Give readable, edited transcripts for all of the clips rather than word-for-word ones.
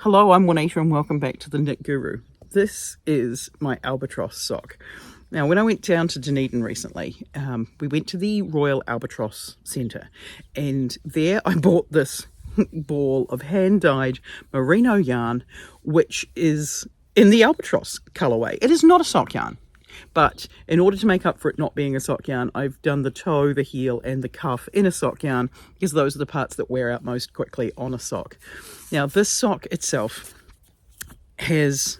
Hello, I'm Juanita and welcome back to the Knit Guru. This is my albatross sock. Now, when I went down to Dunedin recently, we went to the Royal Albatross Centre, and there I bought this ball of hand-dyed merino yarn, which is in the albatross colourway. It is not a sock yarn, but in order to make up for it not being a sock yarn, I've done the toe, the heel and the cuff in a sock yarn, because those are the parts that wear out most quickly on a sock. Now, this sock itself has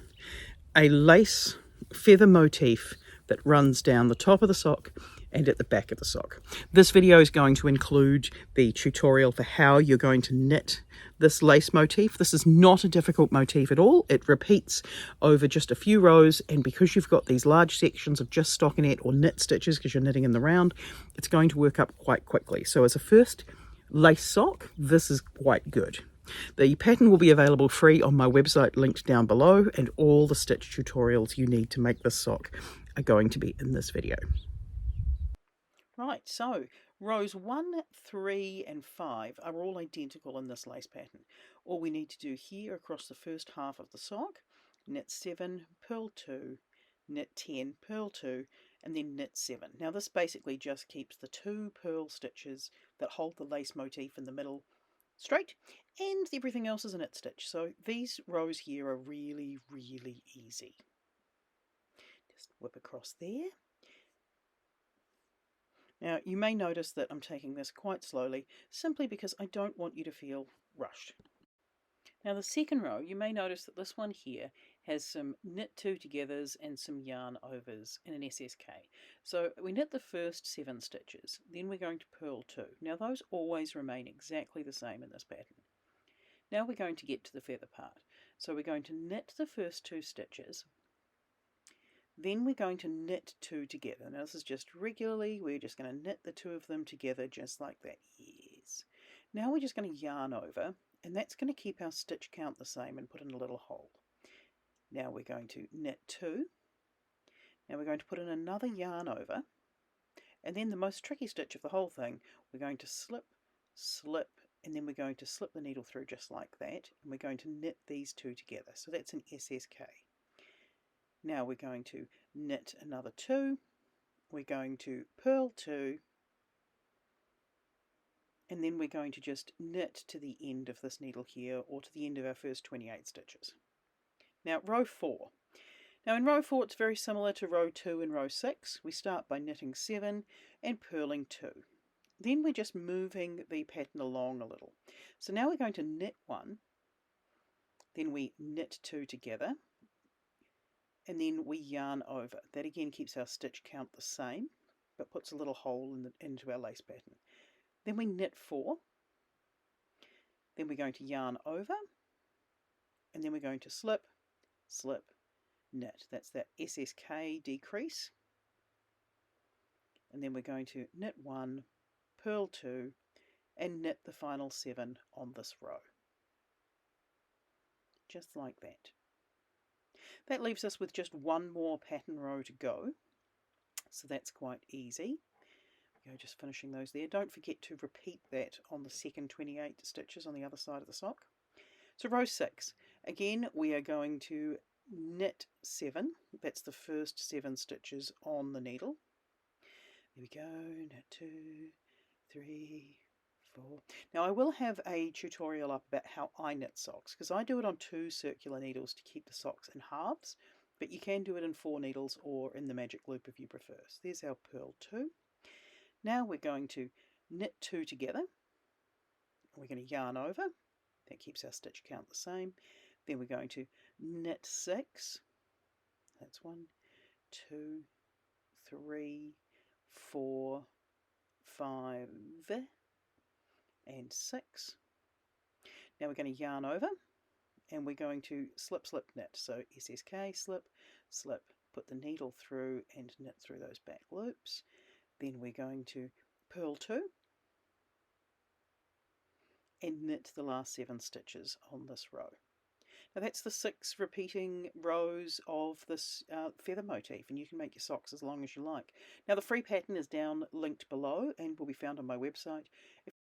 a lace feather motif that runs down the top of the sock and at the back of the sock. This video is going to include the tutorial for how you're going to knit this lace motif. This is not a difficult motif at all. It repeats over just a few rows, and because you've got these large sections of just stockinette or knit stitches because you're knitting in the round, it's going to work up quite quickly. So as a first lace sock, this is quite good. The pattern will be available free on my website linked down below, and all the stitch tutorials you need to make this sock are going to be in this video. Right, so rows 1, 3 and 5 are all identical in this lace pattern. All we need to do here across the first half of the sock, knit 7, purl 2, knit 10, purl 2 and then knit 7. Now this basically just keeps the 2 purl stitches that hold the lace motif in the middle straight, and everything else is a knit stitch. So these rows here are really easy. Just whip across there. Now you may notice that I'm taking this quite slowly, simply because I don't want you to feel rushed. Now the second row, you may notice that this one here has some knit 2 togethers and some yarn overs in an SSK. So we knit the first 7 stitches, then we're going to purl 2. Now those always remain exactly the same in this pattern. Now we're going to get to the feather part. So we're going to knit the first 2 stitches, then we're going to knit 2 together. Now this is just regularly, we're just going to knit the 2 of them together just like that. Yes. Now we're just going to yarn over, and that's going to keep our stitch count the same and put in a little hole. Now we're going to knit 2. Now we're going to put in another yarn over, and then the most tricky stitch of the whole thing, we're going to slip, slip, and then we're going to slip the needle through just like that, and we're going to knit these 2 together. So that's an SSK. Now we're going to knit another 2, we're going to purl 2, and then we're going to just knit to the end of this needle here, or to the end of our first 28 stitches. Now row 4. Now in row 4 it's very similar to row 2 and row 6. We start by knitting 7 and purling 2. Then we're just moving the pattern along a little. So now we're going to knit 1, then we knit 2 together, and then we yarn over. That again keeps our stitch count the same, but puts a little hole into our lace pattern. Then we knit 4, then we're going to yarn over, and then we're going to slip, slip, knit. That's that SSK decrease. And then we're going to knit 1, purl 2, and knit the final 7 on this row. Just like that. That leaves us with just one more pattern row to go, so that's quite easy. Just finishing those there. Don't forget to repeat that on the second 28 stitches on the other side of the sock. So row 6, again we are going to knit 7, that's the first 7 stitches on the needle. There we go, knit 2, 3, 4. Now I will have a tutorial up about how I knit socks, because I do it on 2 circular needles to keep the socks in halves, but you can do it in 4 needles or in the magic loop if you prefer. So there's our purl 2. Now we're going to knit 2 together, we're going to yarn over, that keeps our stitch count the same, then we're going to knit 6, that's 1, 2, 3, 4, 5 and 6. Now we're going to yarn over, and we're going to slip, slip, knit, so SSK, slip, slip, put the needle through and knit through those back loops. Then we're going to purl 2 and knit the last 7 stitches on this row. Now that's the 6 repeating rows of this feather motif, and you can make your socks as long as you like. Now the free pattern is down linked below and will be found on my website.